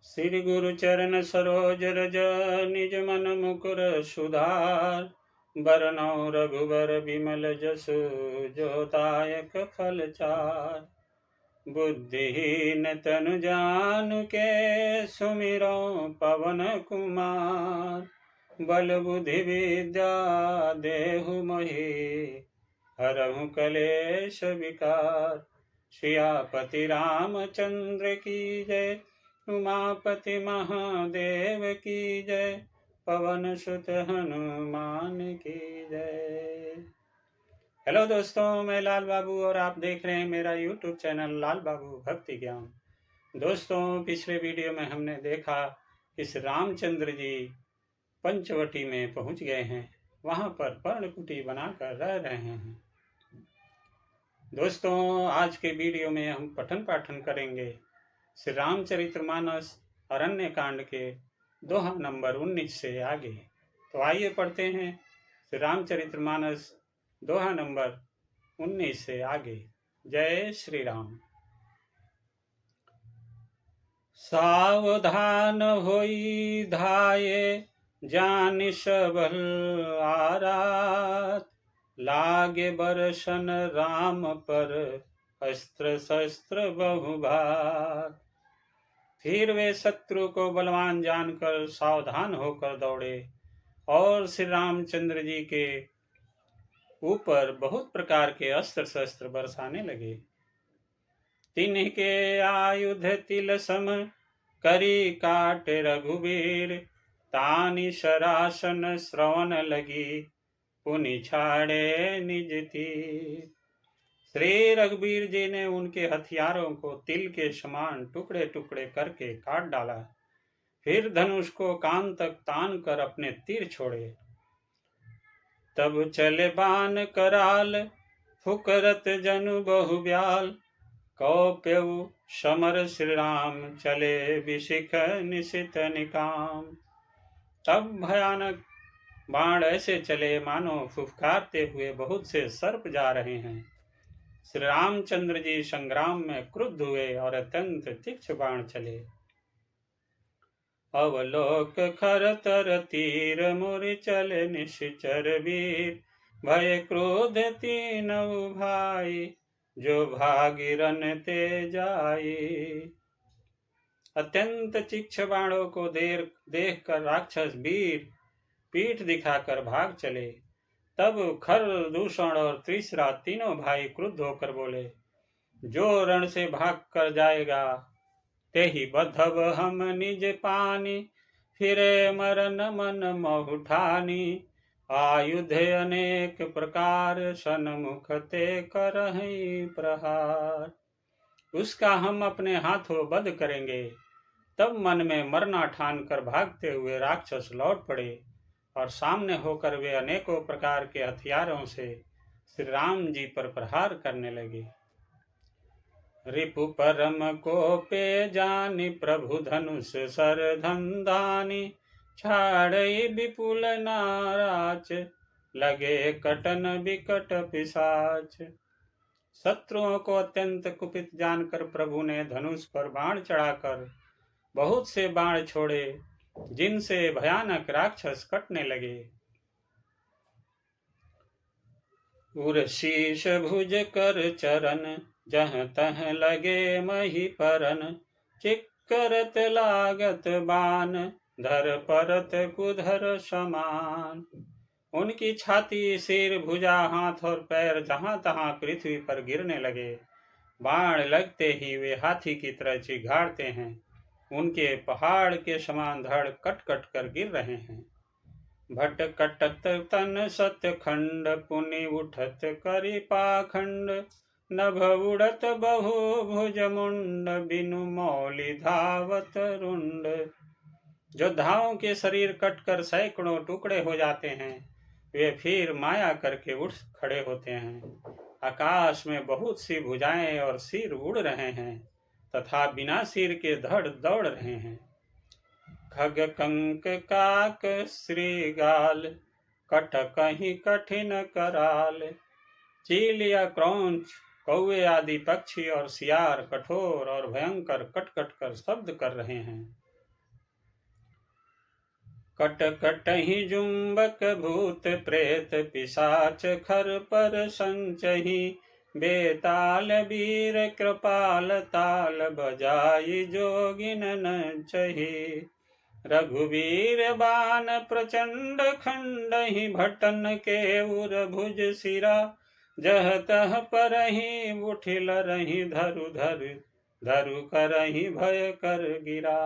श्री गुरु चरण सरोज रज निज मन मुकुर सुधार। बरनौ रघुबर विमल जसु जो दायक फल चार। बुद्धिहीन तनु जानुके सुमिरौ पवन कुमार। बल बुद्धि विद्या देहु मोहि हरहु कलेश विकार। सियापति रामचंद्र की जय, उमापति महादेव की जय, पवन सुत हनुमान की जय। हेलो दोस्तों, मैं लाल बाबू और आप देख रहे हैं मेरा यूट्यूब चैनल लाल बाबू भक्ति ज्ञान। दोस्तों, पिछले वीडियो में हमने देखा इस रामचंद्र जी पंचवटी में पहुंच गए हैं, वहां पर पर्णकुटी बनाकर रह रहे हैं। दोस्तों, आज के वीडियो में हम पठन पाठन करेंगे श्री रामचरितमानस अरण्य कांड के दोहा नंबर 19 से आगे। तो आइए पढ़ते हैं श्री रामचरितमानस दोहा नंबर 19 से आगे। जय श्री राम। सावधान होई धाये जानि सबल आरात। लागे बरसन राम पर अस्त्र शस्त्र बहुभार। फिर वे शत्रु को बलवान जानकर सावधान होकर दौड़े और श्री रामचंद्र जी के ऊपर बहुत प्रकार के अस्त्र शस्त्र बरसाने लगे। तिनके आयुध तिल सम करी काट रघुवीर। तानि शरासन श्रवण लगी पुनि छाड़े निज तीर। श्री रघुवीर जी ने उनके हथियारों को तिल के समान टुकड़े टुकड़े करके काट डाला। फिर धनुष को कान तक तान कर अपने तीर छोड़े। तब चले बाण कराल फुकरत जनु बहुब्याल। कौप्यउ समर श्री राम चले विशिख निशित निकाम। तब भयानक बाण ऐसे चले मानो फुफकारते हुए बहुत से सर्प जा रहे हैं। श्री रामचंद्र जी संग्राम में क्रुद्ध हुए और अत्यंत तीक्ष्ण बाण चले। अवलोक खरतर तीर मुरि चले निश्चर वीर। भय क्रोध तीनऊ भाई जो भागीरन ते जाई। अत्यंत तीक्ष्ण बाणों को देख कर राक्षस वीर पीठ दिखाकर भाग चले। तब खर, दूषण और तीसरा तीनों भाई क्रुद्ध होकर बोले, जो रण से भाग कर जाएगा ते ही बद्धब हम निज पानी। फिरे मरन मन महुठानी। आयुध अनेक प्रकार सन्मुख ते करहि प्रहार। उसका हम अपने हाथों वध करेंगे। तब मन में मरना ठान कर भागते हुए राक्षस लौट पड़े और सामने होकर वे अनेकों प्रकार के हथियारों से श्री राम जी पर प्रहार करने लगे। रिपु परम कोपे जानि प्रभु धनुष सर धंधानी। छाड़ई विपुल नाराच लगे कटन विकट पिशाच। शत्रुओं को अत्यंत कुपित जानकर प्रभु ने धनुष पर बाण चढ़ाकर बहुत से बाण छोड़े, जिनसे भयानक राक्षस कटने लगे। उर शीश भुज कर चरण जहाँ तह लगे मही परन। चिक्करत लागत बान धर परत कुधर समान। उनकी छाती, सिर, भुजा, हाथ और पैर जहां तहां पृथ्वी पर गिरने लगे। बाण लगते ही वे हाथी की तरह चिघाड़ते हैं। उनके पहाड़ के समान धड़ कट कट कर गिर रहे हैं। भट कटत तन सतखंड पुनि उठत करि पाखंड। नभ उड़त बहु भुज मुंड बिनु मौलि धावत रुंड। योद्धाओं के शरीर कटकर सैकड़ों टुकड़े हो जाते हैं, वे फिर माया करके उठ खड़े होते हैं। आकाश में बहुत सी भुजाएं और सिर उड़ रहे हैं तथा बिना सिर के धड़ दौड़ रहे हैं। खग कंक काक श्रीगाल कट कहीं कठिन कराल। चील या क्रौंच, कौवे आदि पक्षी और सियार कठोर और भयंकर कट कट कर शब्द कर रहे हैं। कट कटहि जुम्बक भूत प्रेत पिशाच खर पर संचहि। बेताल वीर कृपाल ताल बजाई जोगिन नचहि। रघुवीर बान प्रचंड खंडहि भटन के उर भुज सिरा। जह तह परहि उठि लरहि धरु धरु करहि भय कर गिरा।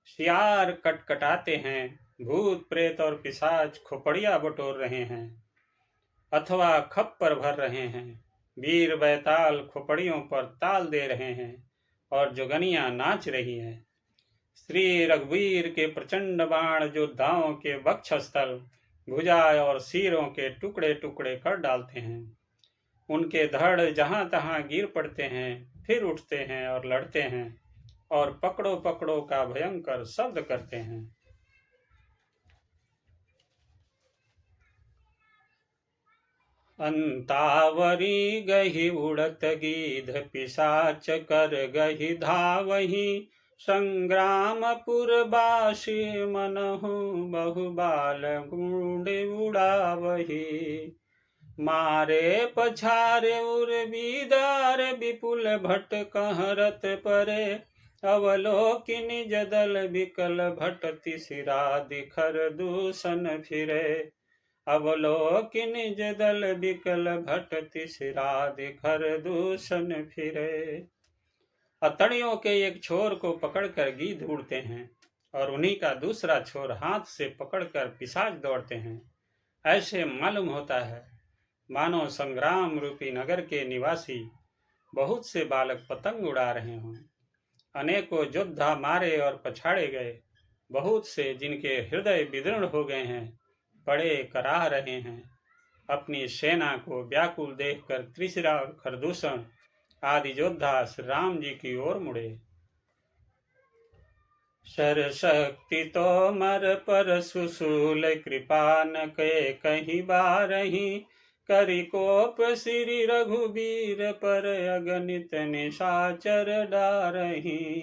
सियार कटकटाते हैं, भूत प्रेत और पिशाच खोपड़िया बटोर रहे हैं अथवा खप्पर भर रहे हैं। वीर बैताल खोपड़ियों पर ताल दे रहे हैं और जोगनियां नाच रही हैं। श्री रघुवीर के प्रचंड बाण योद्धाओं के वक्षस्थल, भुजा और सिरों के टुकड़े टुकड़े कर डालते हैं। उनके धड़ जहां तहां गिर पड़ते हैं, फिर उठते हैं और लड़ते हैं और पकड़ो पकड़ो का भयंकर शब्द करते हैं। अंतावरी गही उड़त गीध पिशाच कर गही धावही। संग्रामपुर बासी मनहु बहुबाल गुंड उड़ावही। मारे पछारे उर्वीदार विपुल भट्ट कहरत परे। अवलोकिनि जदल विकल भटति सिरा दिखर दूषण फिरे। अवलोकिनि जदल विकल भटति सिरा दिखर दूषण फिरे। अतड़ियों के एक छोर को पकड़कर गीध उड़ते हैं और उन्हीं का दूसरा छोर हाथ से पकड़कर पिशाच दौड़ते हैं। ऐसे मालूम होता है मानो संग्राम रूपी नगर के निवासी बहुत से बालक पतंग उड़ा रहे हों। अनेकों योद्धा मारे और पछाड़े गए। बहुत से जिनके हृदय विदीर्ण हो गए हैं बड़े कराह रहे हैं। अपनी सेना को व्याकुल देखकर त्रिशिरा और खरदूषण आदि योद्धा श्री राम जी की ओर मुड़े। सरशक्ति तो मर पर सुशूल कृपा न के कहीं बारही। करि कोप श्री रघुबीर पर अगणित निशाचर डारही।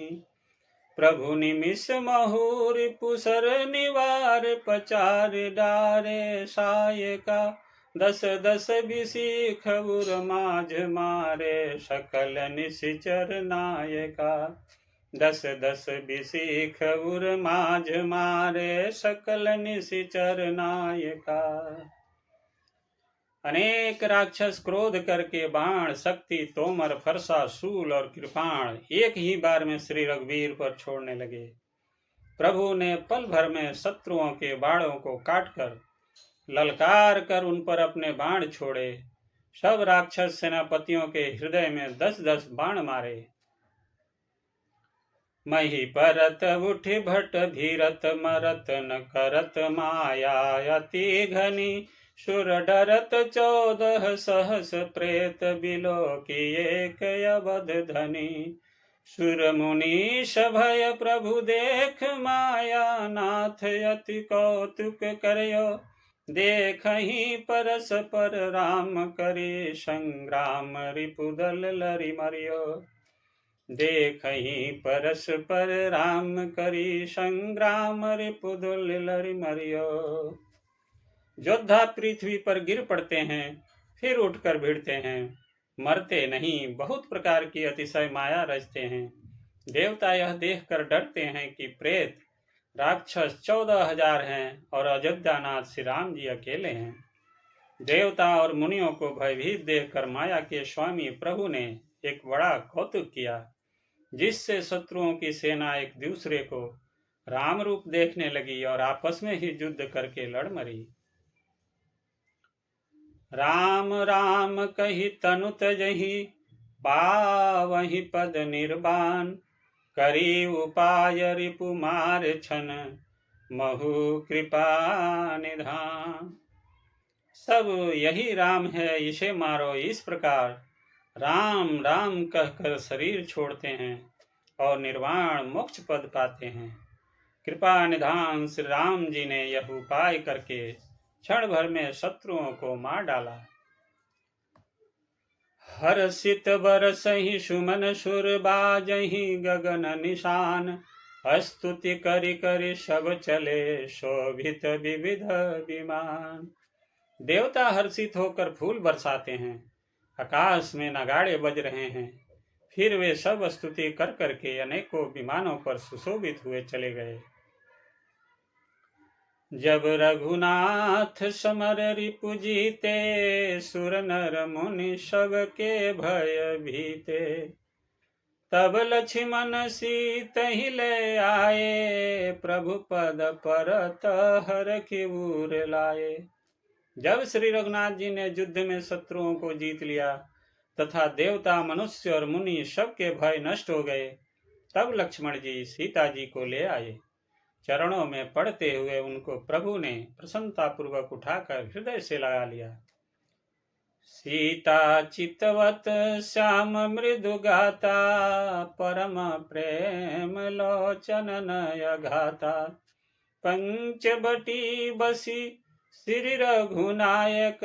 प्रभु निमिष महुरि पुसर निवार पचार डारे सायका। दस दस बिसीख उर माझ मारे सकल निशिचर नायका। दस दस बिसीख उर माझ मारे सकल निशिचर नायका। अनेक राक्षस क्रोध करके बाण, शक्ति, तोमर, फरसा, शूल और कृपाण एक ही बार में श्री रघुवीर पर छोड़ने लगे। प्रभु ने पल भर में शत्रुओं के बाणों को काटकर ललकार कर उन पर अपने बाण छोड़े। सब राक्षस सेनापतियों के हृदय में 10-10 बाण मारे। मही परत उठि भट धीरत मरत न करत माया अति घनी। सुर डरत 14 सहस प्रेत बिलो की एक अवध धनी। सुर मुनीश भय प्रभु देख माया नाथ अति कौतुक करयो। देखहि परस पर राम करी संग्राम रिपुदल लरि मरियो। देखहि परस पर राम करी संग्राम रिपुदल लरि मरियो। योद्धा पृथ्वी पर गिर पड़ते हैं, फिर उठकर भिड़ते हैं, मरते नहीं, बहुत प्रकार की अतिशय माया रचते हैं। देवता यह देखकर डरते हैं कि प्रेत राक्षस 14,000 हैं और अयोध्यानाथ श्री राम जी अकेले हैं। देवता और मुनियों को भयभीत देखकर माया के स्वामी प्रभु ने एक बड़ा कौतुक किया, जिससे शत्रुओं की सेना एक दूसरे को राम रूप देखने लगी और आपस में ही युद्ध करके लड़ मरी। राम राम कही तनु तजहि पावहि पद निर्वाण। करी उपाय रिपु मार छन महु कृपा निधान। सब यही राम है, इसे मारो। इस प्रकार राम राम कहकर शरीर छोड़ते हैं और निर्वाण मोक्ष पद पाते हैं। कृपा निधान श्री राम जी ने यह उपाय करके क्षण भर में शत्रुओं को मार डाला। हर्षित बरसहि सुमन सुर बाजहि गगन निशान। स्तुति करि करि सब चले, शोभित विविध विमान। देवता हर्षित होकर फूल बरसाते हैं, आकाश में नगाड़े बज रहे हैं। फिर वे सब स्तुति कर करके अनेकों विमानों पर सुशोभित हुए चले गए। जब रघुनाथ समर रिपु जीते, सुर नर मुनि सबके भय भीते। तब लक्ष्मण सीता ही ले आए, प्रभु पद परत हर की उर लाए। जब श्री रघुनाथ जी ने युद्ध में शत्रुओं को जीत लिया तथा देवता मनुष्य और मुनि सबके भय नष्ट हो गए, तब लक्ष्मण जी सीता जी को ले आए। चरणों में पड़ते हुए उनको प्रभु ने प्रसन्नता पूर्वक उठाकर हृदय से लगा लिया। सीता चितवत श्याम मृदु गाता, परम प्रेम लोचन नय घाता। पंचवटी बसी श्री रघुनायक,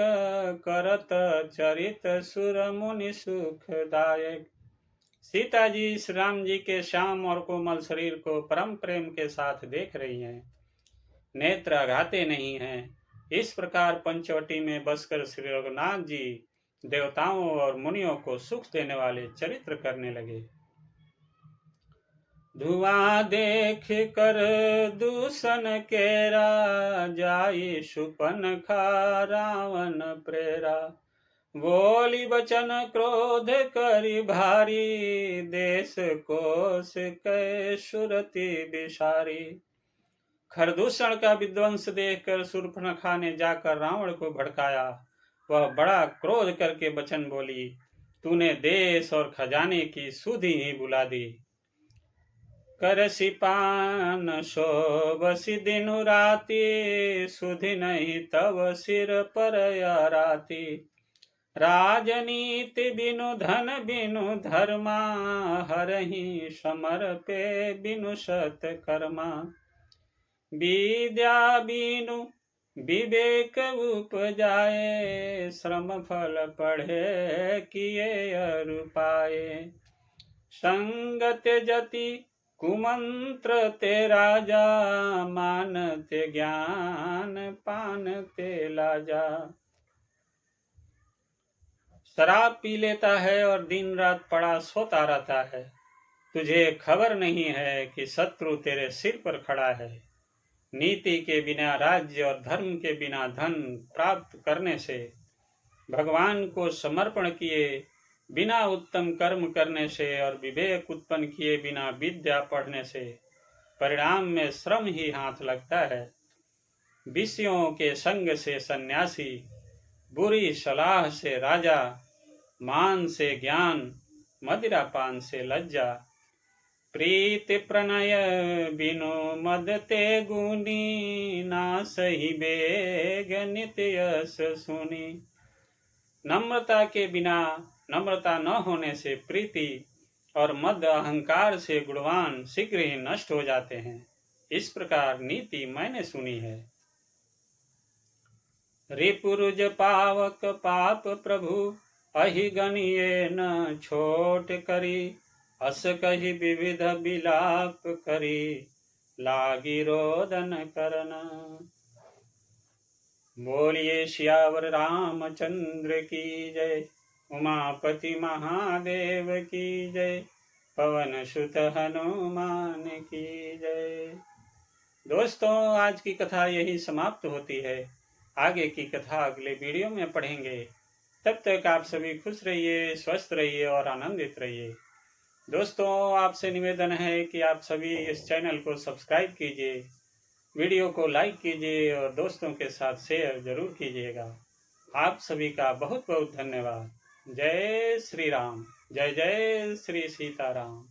करत चरित सुर मुनि सुखदायक। सीता जी श्री राम जी के श्याम और कोमल शरीर को परम प्रेम के साथ देख रही हैं, नेत्र आघाते नहीं हैं। इस प्रकार पंचवटी में बसकर श्री रघुनाथ जी देवताओं और मुनियों को सुख देने वाले चरित्र करने लगे। धुआं देख कर दूषण केरा, जाई शूर्पणखा रावण प्रेरा। बोली वचन क्रोध करी भारी, देश कोश कै सुरति विसारी। खरदूषण का विध्वंस देखकर शूर्पणखा ने जाकर रावण को भड़काया। वह बड़ा क्रोध करके वचन बोली, तूने देश और खजाने की सुधि ही बुला दी। करसी पान शोभसी दिनु राति, सुधि नहीं तव सिर पर राति। राजनीति बिनु धन बिनु धर्मा, हरहि समर पे बिनु सत कर्मा। विद्या बिनु विवेक उपजाए, श्रम फल पढ़े किए अरु पाए। संगत जति कुमंत्र ते राजा, मानते ज्ञान पानते लाजा। शराब पी लेता है और दिन रात पड़ा सोता रहता है। तुझे खबर नहीं है कि शत्रु तेरे सिर पर खड़ा है। नीति के बिना राज्य और धर्म के बिना धन प्राप्त करने से, भगवान को समर्पण किए बिना उत्तम कर्म करने से और विवेक उत्पन्न किए बिना विद्या पढ़ने से परिणाम में श्रम ही हाथ लगता है। विषयों के संग से सन्यासी, बुरी सलाह से राजा, मान से ज्ञान, मदिरा पान से लज्जा। प्रीति प्रणय बिनु मद ते गुनी, ना सही बेग नित्य यश सुनी। नम्रता के बिना, नम्रता न होने से प्रीति और मद अहंकार से गुणवान शीघ्र ही नष्ट हो जाते हैं। इस प्रकार नीति मैंने सुनी है। रिपुरुज पावक पाप प्रभु, अहि गणिये न छोट करी। अस कही विविध विलाप करी, लागी रोदन करना। बोलिए सियावर रामचंद्र की जय, उमापति महादेव की जय, पवन सुत हनुमान की जय। दोस्तों, आज की कथा यही समाप्त होती है। आगे की कथा अगले वीडियो में पढ़ेंगे। तब तक आप सभी खुश रहिए, स्वस्थ रहिए और आनंदित रहिए। दोस्तों, आपसे निवेदन है कि आप सभी इस चैनल को सब्सक्राइब कीजिए, वीडियो को लाइक कीजिए और दोस्तों के साथ शेयर जरूर कीजिएगा। आप सभी का बहुत बहुत धन्यवाद। जय श्री राम, जय जय श्री सीताराम।